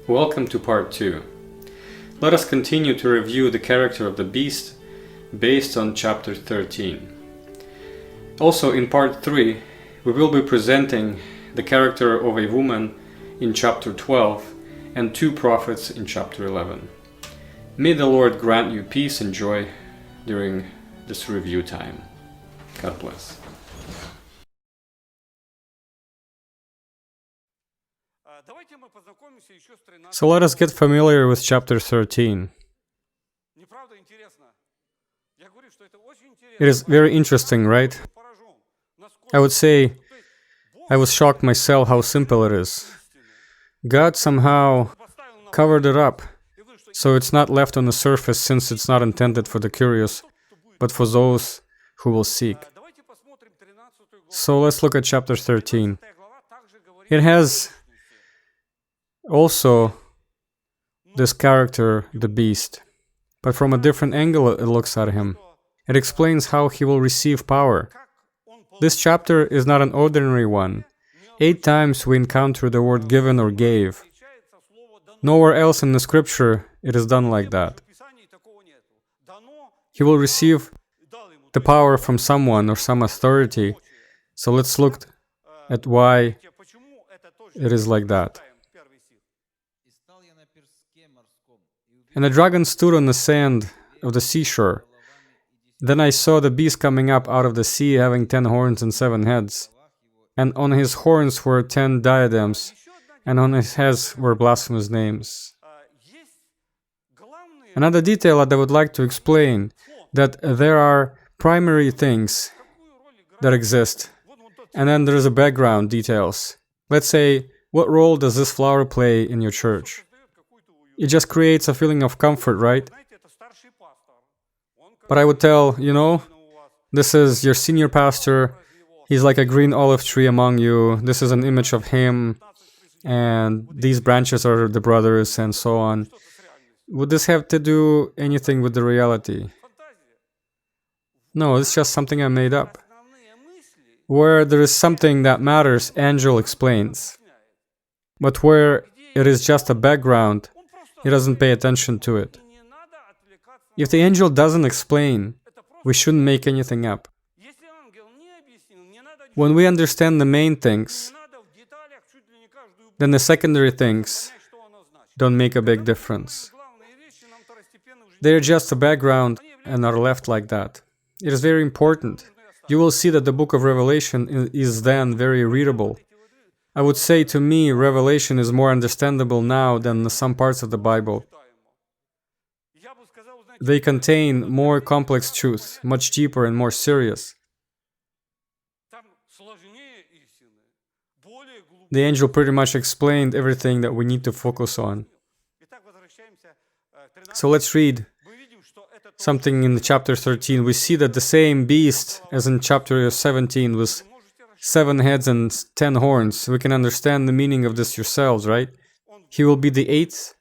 Welcome to part 2. Let us continue to review the character of the beast based on chapter 13. Also in part 3, we will be presenting the character of a woman in chapter 12 and two prophets in chapter 11. May the Lord grant you peace and joy during this review time. God bless. So let us get familiar with chapter 13. It is very interesting, right? I would say I was shocked myself how simple it is. God somehow covered it up, so it's not left on the surface since it's not intended for the curious, but for those who will seek. So let's look at chapter 13. It has also this character, the beast, but from a different angle it looks at him. It explains how he will receive power. This chapter is not an ordinary one. 8 times we encounter the word given or gave. Nowhere else in the scripture it is done like that. He will receive the power from someone or some authority. So let's look at why it is like that. And the dragon stood on the sand of the seashore. Then I saw the beast coming up out of the sea, having 10 horns and 7 heads. And on his horns were 10 diadems, and on his heads were blasphemous names. Another detail that I would like to explain, that there are primary things that exist, and then there is a background details. Let's say, what role does this flower play in your church? It just creates a feeling of comfort, right? But I would tell, this is your senior pastor, he's like a green olive tree among you, this is an image of him, and these branches are the brothers, and so on. Would this have to do anything with the reality? No, it's just something I made up. Where there is something that matters, angel explains. But where it is just a background, he doesn't pay attention to it. If the angel doesn't explain, we shouldn't make anything up. When we understand the main things, then the secondary things don't make a big difference. They're just a background and are left like that. It is very important. You will see that the book of Revelation is then very readable. I would say to me, Revelation is more understandable now than some parts of the Bible. They contain more complex truth, much deeper and more serious. The angel pretty much explained everything that we need to focus on. So let's read something in chapter 13. We see that the same beast as in chapter 17 with 7 heads and 10 horns. We can understand the meaning of this yourselves, right? He will be the 8th,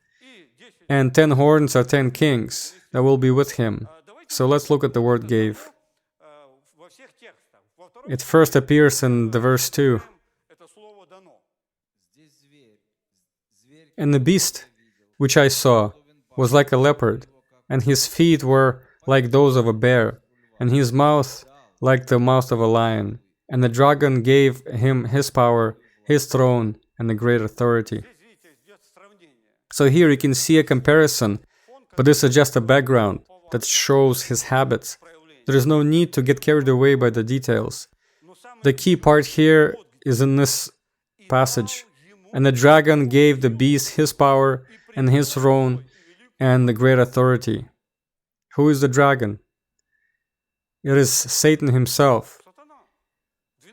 and 10 horns are 10 kings that will be with him. So let's look at the word gave. It first appears in the verse 2. And the beast which I saw was like a leopard, and his feet were like those of a bear, and his mouth like the mouth of a lion. And the dragon gave him his power, his throne, and a great authority. So here you can see a comparison, but this is just a background that shows his habits. There is no need to get carried away by the details. The key part here is in this passage. And the dragon gave the beast his power and his throne and the great authority. Who is the dragon? It is Satan himself.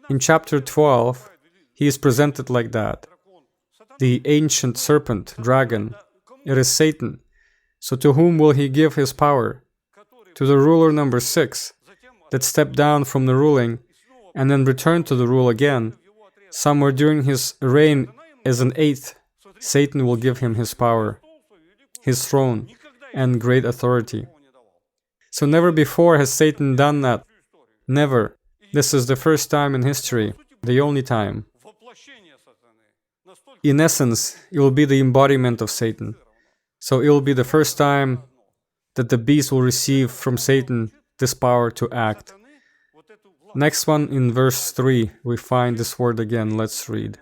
In chapter 12, he is presented like that. The ancient serpent, dragon, it is Satan. So to whom will he give his power? To the ruler number 6, that stepped down from the ruling and then returned to the rule again. Somewhere during his reign as an 8th, Satan will give him his power, his throne, and great authority. So never before has Satan done that. Never. This is the first time in history, the only time. in essence, it will be the embodiment of Satan. So it will be the first time that the beast will receive from Satan this power to act. Next one, in verse 3, we find this word again. Let's read.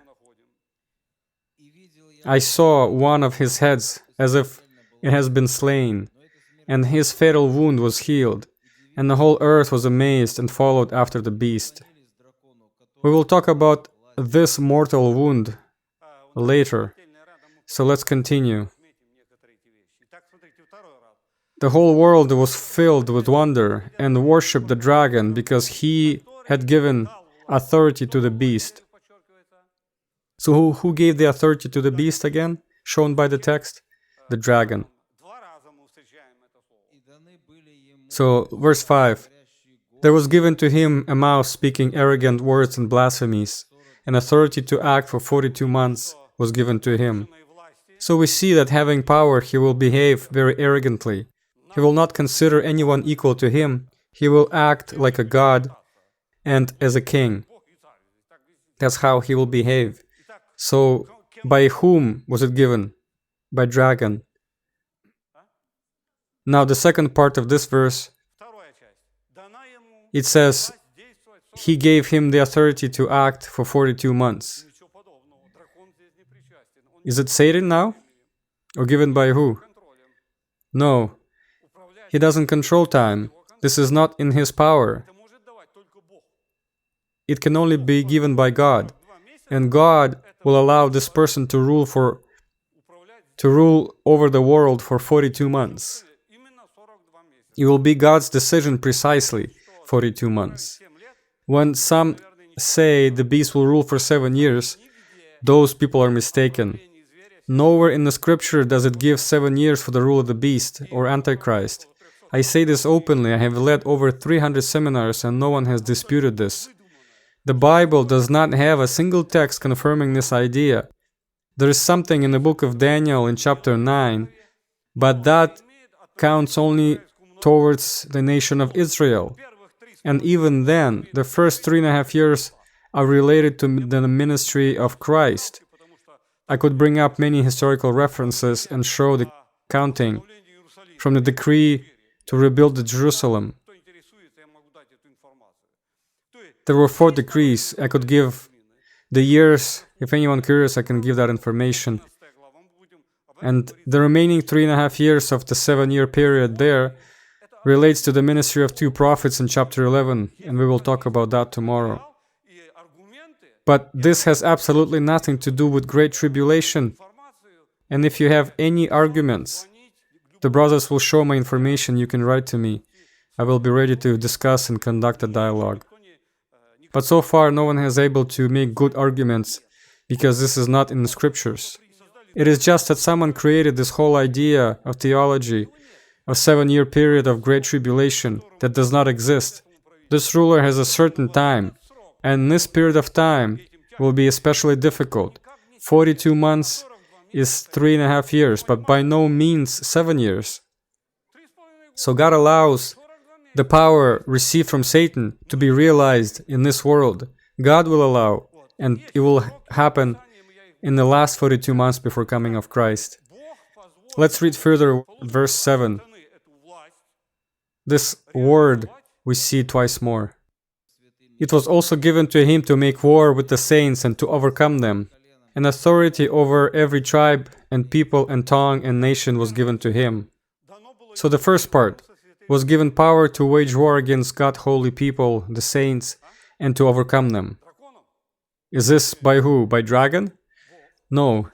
I saw one of his heads as if it has been slain, and his fatal wound was healed, and the whole earth was amazed and followed after the beast. We will talk about this mortal wound later, so let's continue. The whole world was filled with wonder and worshipped the dragon because he had given authority to the beast. So who gave the authority to the beast again, shown by the text? The dragon. So, verse 5. There was given to him a mouth speaking arrogant words and blasphemies, and authority to act for 42 months was given to him. So we see that having power, he will behave very arrogantly. He will not consider anyone equal to him. He will act like a god and as a king. That's how he will behave. So, by whom was it given? By dragon. Now, the second part of this verse, it says, he gave him the authority to act for 42 months. Is it Satan now? Or given by who? No. He doesn't control time. This is not in his power. It can only be given by God. And God will allow this person to rule over the world for 42 months. It will be God's decision precisely, 42 months. When some say the beast will rule for 7 years, those people are mistaken. Nowhere in the scripture does it give 7 years for the rule of the beast or Antichrist. I say this openly. I have led over 300 seminars and no one has disputed this. The Bible does not have a single text confirming this idea. There is something in the book of Daniel in chapter 9, but that counts only towards the nation of Israel. And even then, the first 3.5 years are related to the ministry of Christ. I could bring up many historical references and show the counting from the decree to rebuild Jerusalem. There were 4 decrees. I could give the years. If anyone curious, I can give that information. And the remaining 3.5 years of the 7-year period there relates to the ministry of 2 prophets in chapter 11, and we will talk about that tomorrow. But this has absolutely nothing to do with Great Tribulation. And if you have any arguments, the brothers will show my information. You can write to me. I will be ready to discuss and conduct a dialogue. But so far, no one has able to make good arguments because this is not in the scriptures. It is just that someone created this whole idea of theology, a 7-year period of Great Tribulation that does not exist. This ruler has a certain time, and this period of time will be especially difficult. 42 months is 3.5 years, but by no means 7 years. So God allows the power received from Satan to be realized in this world. God will allow, and it will happen in the last 42 months before coming of Christ. Let's read further verse 7. This word we see twice more. It was also given to him to make war with the saints and to overcome them. And authority over every tribe and people and tongue and nation was given to him. So the first part was given power to wage war against God's holy people, the saints, and to overcome them. Is this by who? By dragon? No.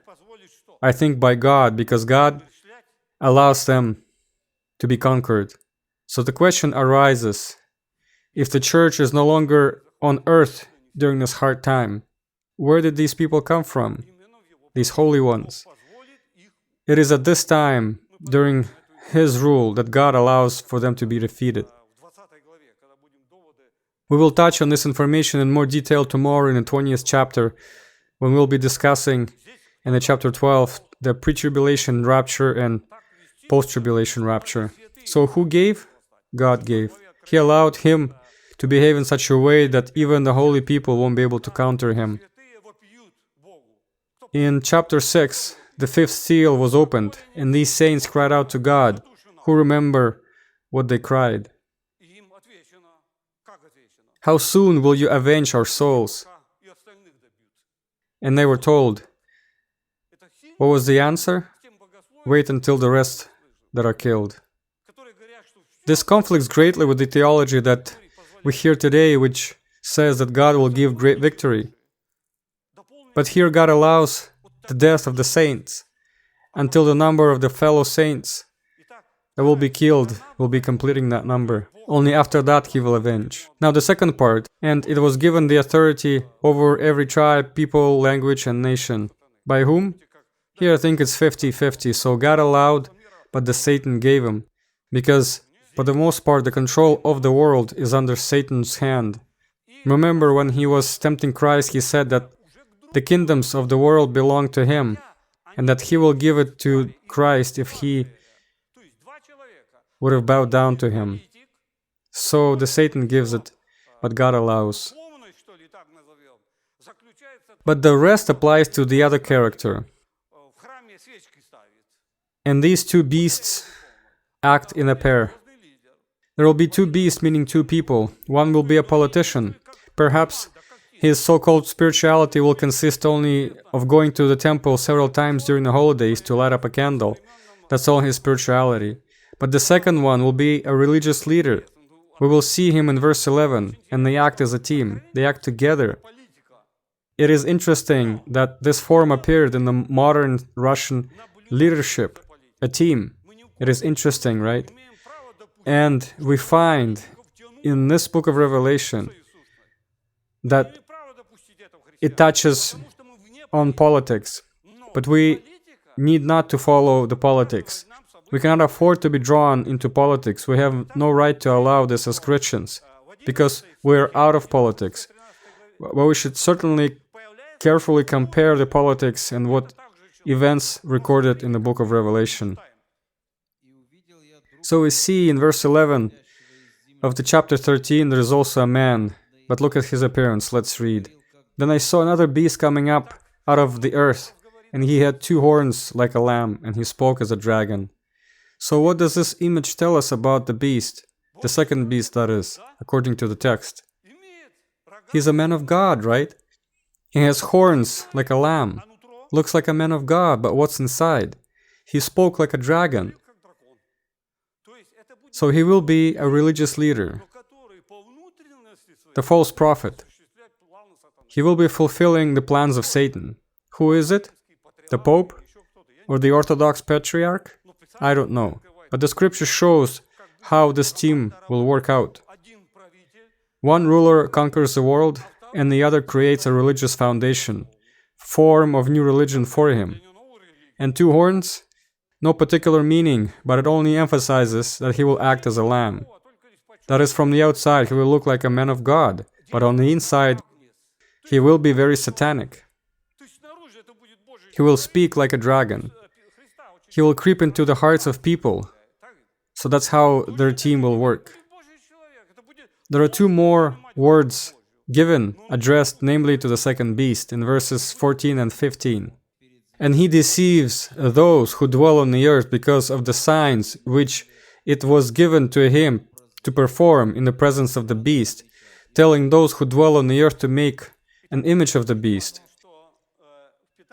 I think by God, because God allows them to be conquered. So the question arises, if the church is no longer on earth during this hard time, where did these people come from? These holy ones. It is at this time, during His rule, that God allows for them to be defeated. We will touch on this information in more detail tomorrow in the 20th chapter, when we'll be discussing in the chapter 12 the pre-tribulation rapture and post-tribulation rapture. So who gave? God gave. He allowed him to behave in such a way that even the holy people won't be able to counter him. In chapter 6, the fifth seal was opened, and these saints cried out to God, who remember what they cried. How soon will you avenge our souls? And they were told. What was the answer? Wait until the rest that are killed. This conflicts greatly with the theology that we hear today, which says that God will give great victory. But here God allows the death of the saints until the number of the fellow saints that will be killed will be completing that number. Only after that He will avenge. Now the second part, and it was given the authority over every tribe, people, language, and nation. By whom? Here I think it's 50-50, so God allowed, but the Satan gave him. Because, for the most part, the control of the world is under Satan's hand. Remember when he was tempting Christ, he said that the kingdoms of the world belong to him, and that he will give it to Christ if he would have bowed down to him. So the Satan gives it, but God allows. But the rest applies to the other character. And these two beasts act in a pair. There will be two beasts, meaning two people. One will be a politician. Perhaps his so-called spirituality will consist only of going to the temple several times during the holidays to light up a candle. That's all his spirituality. But the second one will be a religious leader. We will see him in verse 11, and they act as a team. They act together. It is interesting that this form appeared in the modern Russian leadership, a team. It is interesting, right? And we find in this book of Revelation that it touches on politics, but we need not to follow the politics. We cannot afford to be drawn into politics. We have no right to allow this as Christians, because we are out of politics. But we should certainly carefully compare the politics and what events recorded in the book of Revelation. So we see in verse 11 of the chapter 13, there is also a man, but look at his appearance. Let's read. Then I saw another beast coming up out of the earth, and he had two horns like a lamb, and he spoke as a dragon. So what does this image tell us about the beast? The second beast, that is, according to the text. He's a man of God, right? He has horns like a lamb. Looks like a man of God, but what's inside? He spoke like a dragon. So he will be a religious leader, the false prophet. He will be fulfilling the plans of Satan. Who is it? The Pope? Or the Orthodox Patriarch? I don't know. But the scripture shows how this team will work out. One ruler conquers the world, and the other creates a religious foundation, form of new religion for him. And two horns? No particular meaning, but it only emphasizes that he will act as a lamb. That is, from the outside, he will look like a man of God, but on the inside, he will be very satanic. He will speak like a dragon. He will creep into the hearts of people. So that's how their team will work. There are two more words given, addressed namely to the second beast, in verses 14 and 15. And he deceives those who dwell on the earth because of the signs which it was given to him to perform in the presence of the beast, telling those who dwell on the earth to make an image of the beast,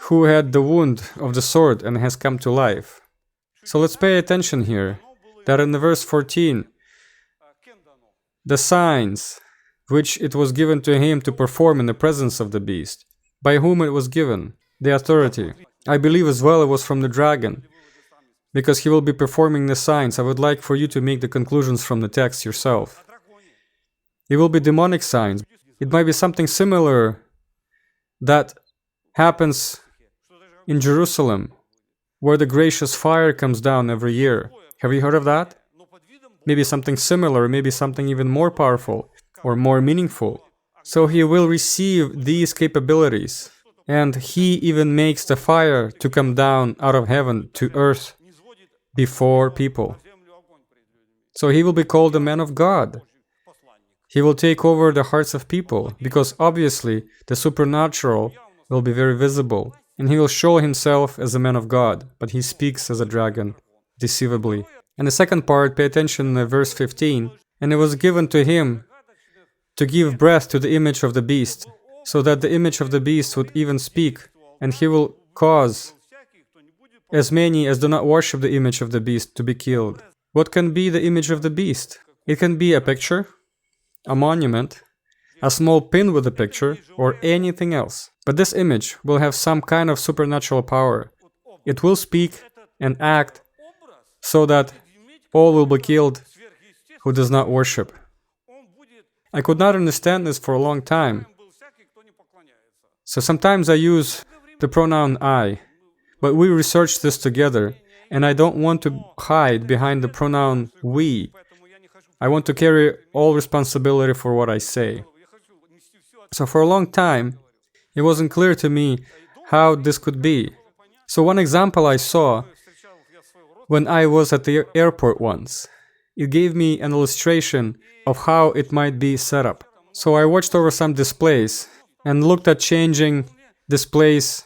who had the wound of the sword and has come to life. So let's pay attention here, that in the verse 14, the signs which it was given to him to perform in the presence of the beast, by whom it was given, the authority. I believe as well it was from the dragon, because he will be performing the signs. I would like for you to make the conclusions from the text yourself. It will be demonic signs. It might be something similar that happens in Jerusalem, where the gracious fire comes down every year. Have you heard of that? Maybe something similar, maybe something even more powerful or more meaningful. So he will receive these capabilities. And he even makes the fire to come down out of heaven to earth before people. So he will be called a man of God. He will take over the hearts of people, because obviously the supernatural will be very visible. and he will show himself as a man of God, but he speaks as a dragon, deceivably. And the second part, pay attention to verse 15. And it was given to him to give breath to the image of the beast, so that the image of the beast would even speak, and he will cause as many as do not worship the image of the beast to be killed. What can be the image of the beast? It can be a picture, a monument, a small pin with a picture, or anything else. But this image will have some kind of supernatural power. It will speak and act so that all will be killed who does not worship. I could not understand this for a long time. So sometimes I use the pronoun I, but we researched this together, and I don't want to hide behind the pronoun we. I want to carry all responsibility for what I say. So for a long time, it wasn't clear to me how this could be. So one example I saw when I was at the airport once. It gave me an illustration of how it might be set up. So I watched over some displays and looked at changing displays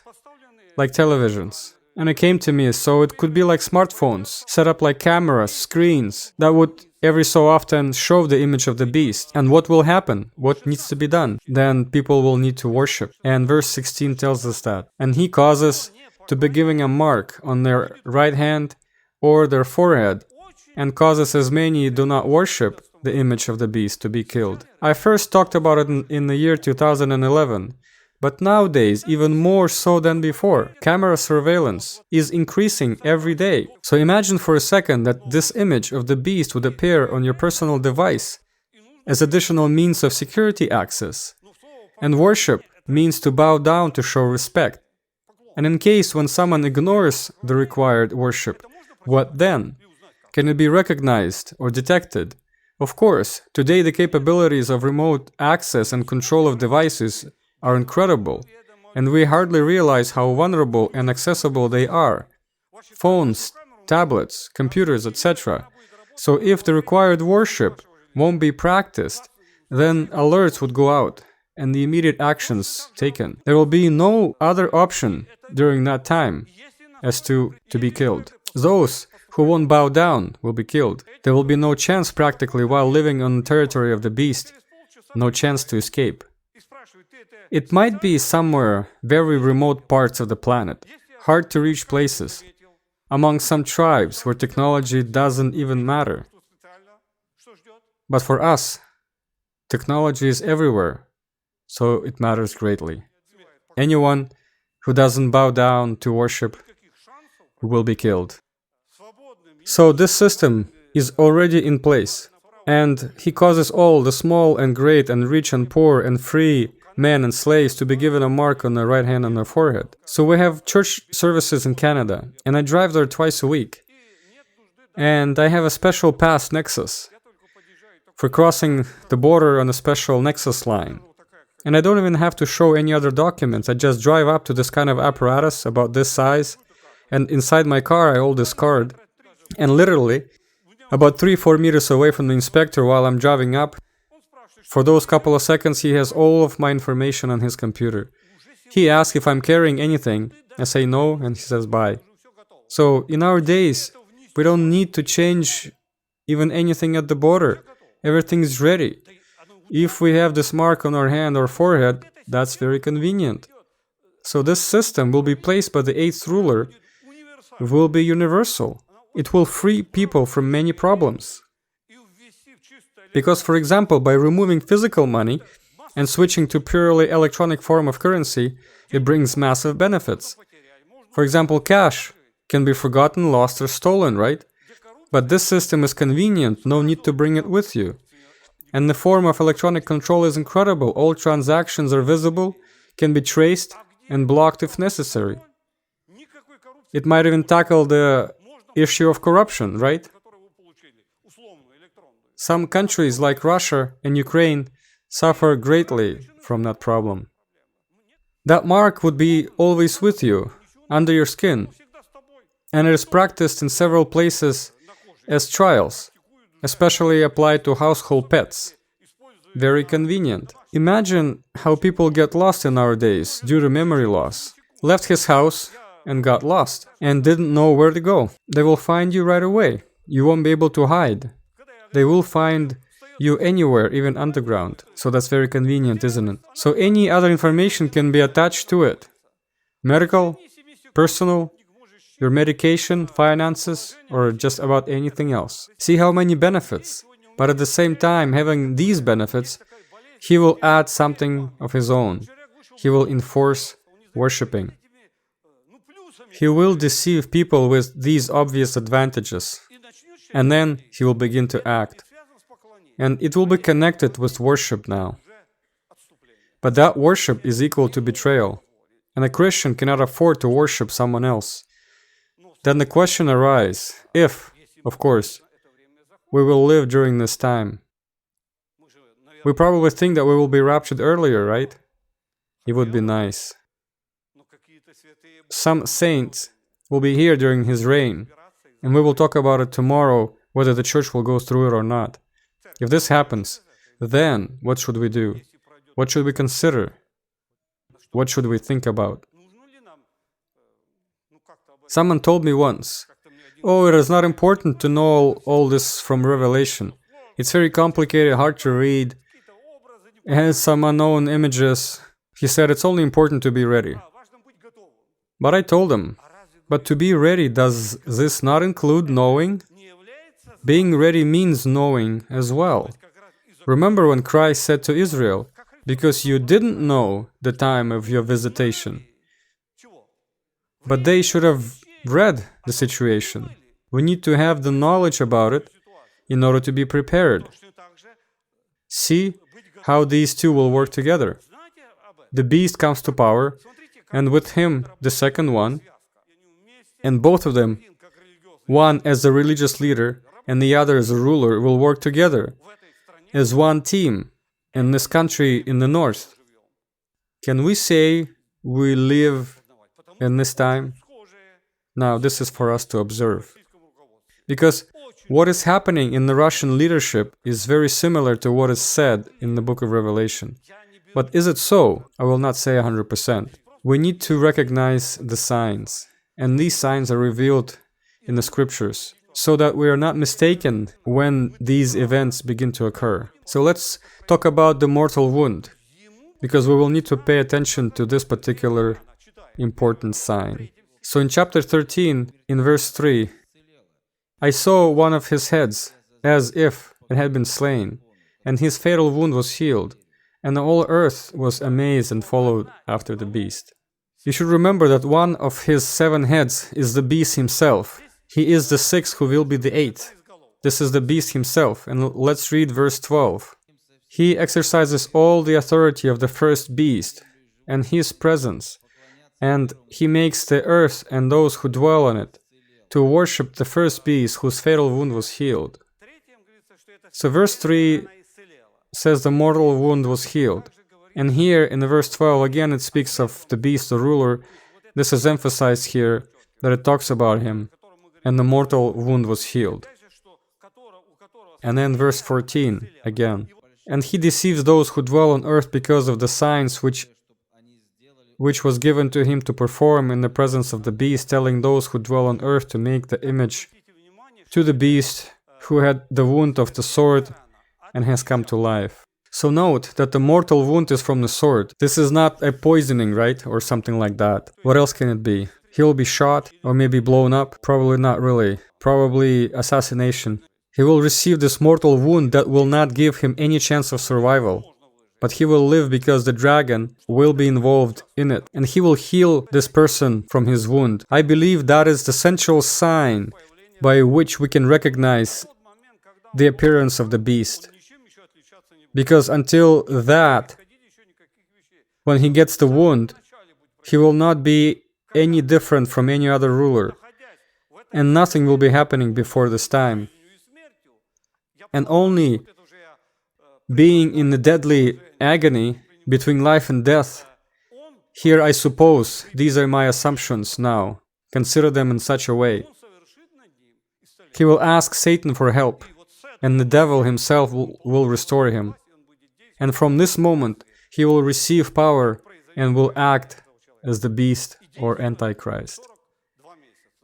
like televisions. And it came to me, so it could be like smartphones, set up like cameras, screens, that would every so often show the image of the beast. And what will happen? What needs to be done? Then people will need to worship. And verse 16 tells us that. And he causes to be giving a mark on their right hand or their forehead, and causes as many do not worship the image of the beast to be killed. I first talked about it in the year 2011. But nowadays, even more so than before, camera surveillance is increasing every day. So imagine for a second that this image of the beast would appear on your personal device as additional means of security access. And worship means to bow down to show respect. And in case when someone ignores the required worship, what then? Can it be recognized or detected? Of course, today the capabilities of remote access and control of devices are incredible, and we hardly realize how vulnerable and accessible they are. Phones, tablets, computers, etc. So if the required worship won't be practiced, then alerts would go out and the immediate actions taken. There will be no other option during that time as to be killed. Those who won't bow down will be killed. There will be no chance practically while living on the territory of the beast, no chance to escape. It might be somewhere very remote parts of the planet, hard to reach places, among some tribes where technology doesn't even matter. But for us, technology is everywhere, so it matters greatly. Anyone who doesn't bow down to worship will be killed. So this system is already in place, and he causes all, the small and great and rich and poor and free, men and slaves, to be given a mark on their right hand and their forehead. So we have church services in Canada, and I drive there twice a week. And I have a special pass Nexus for crossing the border on a special Nexus line. And I don't even have to show any other documents. I just drive up to this kind of apparatus about this size, and inside my car I hold this card. And literally, about 3-4 meters away from the inspector while I'm driving up, for those couple of seconds, he has all of my information on his computer. He asks if I'm carrying anything. I say no, and he says bye. So in our days, we don't need to change even anything at the border. Everything is ready. If we have this mark on our hand or forehead, that's very convenient. So this system will be placed by the eighth ruler, will be universal. It will free people from many problems. Because, for example, by removing physical money and switching to purely electronic form of currency, it brings massive benefits. For example, cash can be forgotten, lost, or stolen, right? But this system is convenient, no need to bring it with you. And the form of electronic control is incredible. All transactions are visible, can be traced, and blocked if necessary. It might even tackle the issue of corruption, right? Some countries like Russia and Ukraine suffer greatly from that problem. That mark would be always with you, under your skin, and it is practiced in several places as trials, especially applied to household pets. Very convenient. Imagine how people get lost in our days due to memory loss. left his house and got lost and didn't know where to go. They will find you right away. You won't be able to hide. They will find you anywhere, even underground. So that's very convenient, isn't it? So any other information can be attached to it. Medical, personal, your medication, finances, or just about anything else. See how many benefits. But at the same time, having these benefits, he will add something of his own. He will enforce worshipping. He will deceive people with these obvious advantages. And then he will begin to act. And it will be connected with worship now. But that worship is equal to betrayal. And a Christian cannot afford to worship someone else. Then the question arises, if, of course, we will live during this time. We probably think that we will be raptured earlier, right? It would be nice. Some saints will be here during his reign, and we will talk about it tomorrow, whether the church will go through it or not. If this happens, then what should we do? What should we consider? What should we think about? Someone told me once, oh, it is not important to know all this from Revelation. It's very complicated, hard to read. It has some unknown images. He said it's only important to be ready. But I told him, but to be ready, does this not include knowing? Being ready means knowing as well. Remember when Christ said to Israel, because you didn't know the time of your visitation. But they should have read the situation. We need to have the knowledge about it in order to be prepared. See how these two will work together. The beast comes to power, and with him the second one, and both of them, one as a religious leader and the other as a ruler, will work together as one team in this country in the north. Can we say we live in this time? Now, this is for us to observe. Because what is happening in the Russian leadership is very similar to what is said in the book of Revelation. But is it so? I will not say 100%. We need to recognize the signs. And these signs are revealed in the scriptures, so that we are not mistaken when these events begin to occur. So let's talk about the mortal wound, because we will need to pay attention to this particular important sign. So in chapter 13, in verse 3, I saw one of his heads, as if it had been slain, and his fatal wound was healed, and the whole earth was amazed and followed after the beast. You should remember that one of his 7 heads is the beast himself. He is the 6th who will be the 8th. This is the beast himself, and let's read verse 12. He exercises all the authority of the first beast, and his presence, and he makes the earth and those who dwell on it to worship the first beast whose fatal wound was healed. So verse 3 says the mortal wound was healed. And here in the verse 12 again it speaks of the beast, the ruler. This is emphasized here that it talks about him. And the mortal wound was healed. And then verse 14 again. And he deceives those who dwell on earth because of the signs which was given to him to perform in the presence of the beast, telling those who dwell on earth to make the image to the beast who had the wound of the sword and has come to life. So note that the mortal wound is from the sword. This is not a poisoning, right? Or something like that. What else can it be? He'll be shot or maybe blown up? Probably not really. Probably assassination. He will receive this mortal wound that will not give him any chance of survival. But he will live because the dragon will be involved in it. And he will heal this person from his wound. I believe that is the central sign by which we can recognize the appearance of the beast. Because until that, when he gets the wound, he will not be any different from any other ruler. And nothing will be happening before this time. And only being in the deadly agony between life and death, here I suppose, these are my assumptions now, consider them in such a way. He will ask Satan for help, and the devil himself will restore him. And from this moment, he will receive power and will act as the beast or Antichrist.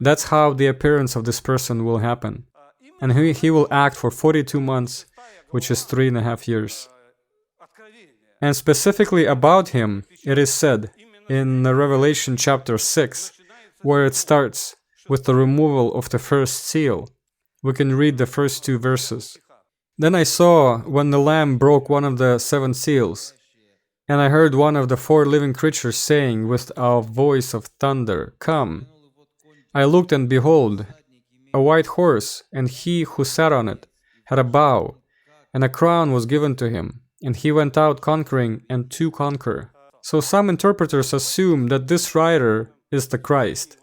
That's how the appearance of this person will happen. And he will act for 42 months, which is 3.5 years. And specifically about him, it is said in Revelation chapter 6, where it starts with the removal of the first seal. We can read the first 2 verses. Then I saw when the Lamb broke one of the 7 seals, and I heard one of the 4 living creatures saying with a voice of thunder, "Come." I looked, and behold, a white horse, and he who sat on it had a bow, and a crown was given to him, and he went out conquering and to conquer. So some interpreters assume that this rider is the Christ.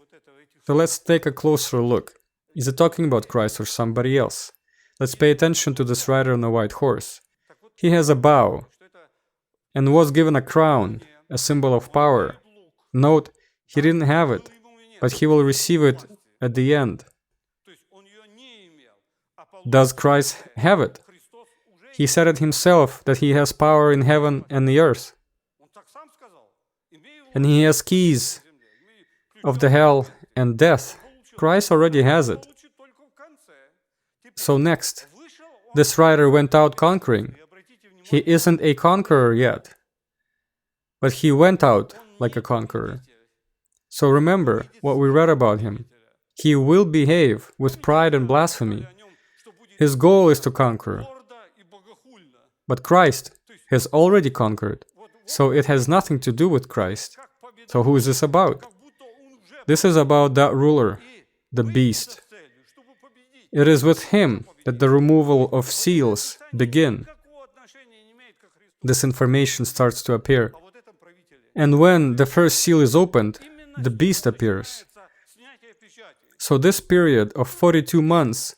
So let's take a closer look. Is it talking about Christ or somebody else? Let's pay attention to this rider on a white horse. He has a bow and was given a crown, a symbol of power. Note, he didn't have it, but he will receive it at the end. Does Christ have it? He said it himself that he has power in heaven and the earth. And he has keys of the hell and death. Christ already has it. So next, this rider went out conquering. He isn't a conqueror yet, but he went out like a conqueror. So remember what we read about him. He will behave with pride and blasphemy. His goal is to conquer. But Christ has already conquered, so it has nothing to do with Christ. So who is this about? This is about that ruler, the beast. It is with him that the removal of seals begin. This information starts to appear. And when the first seal is opened, the beast appears. So this period of 42 months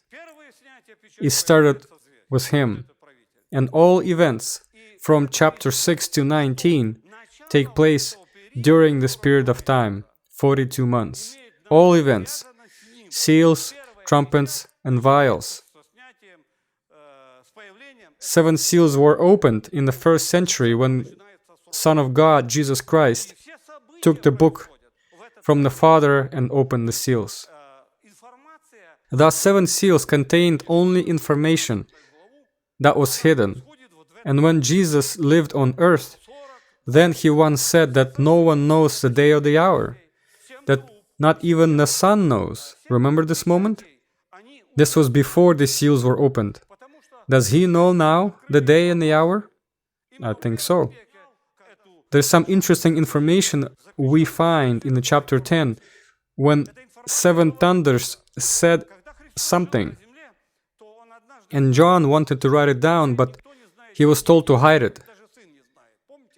is started with him. And all events from chapter 6 to 19 take place during this period of time, 42 months. All events, seals, trumpets, and vials. 7 seals were opened in the 1st century when Son of God, Jesus Christ, took the book from the Father and opened the seals. Thus 7 seals contained only information that was hidden. And when Jesus lived on earth, then he once said that no one knows the day or the hour, that not even the Son knows. Remember this moment? This was before the seals were opened. Does he know now the day and the hour? I think so. There's some interesting information we find in the chapter 10 when 7 thunders said something. And John wanted to write it down, but he was told to hide it.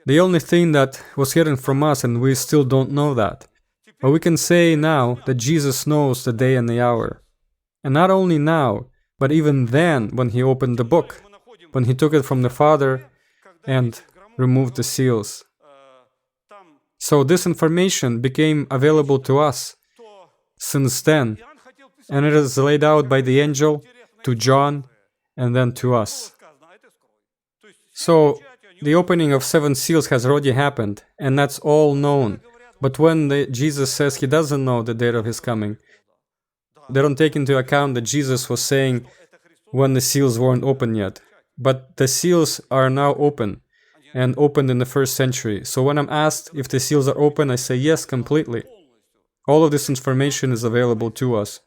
The only thing that was hidden from us, and we still don't know that. But we can say now that Jesus knows the day and the hour. And not only now, but even then when he opened the book, when he took it from the Father and removed the seals. So this information became available to us since then, and it is laid out by the angel to John and then to us. So the opening of 7 seals has already happened, and that's all known. But when Jesus says he doesn't know the date of his coming, they don't take into account that Jesus was saying when the seals weren't open yet. But the seals are now open, and opened in the 1st century. So when I'm asked if the seals are open, I say yes, completely. All of this information is available to us.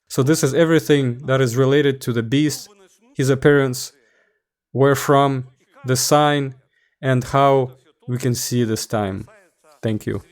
So this is everything that is related to the beast, his appearance, where from, the sign, and how we can see this time. Thank you.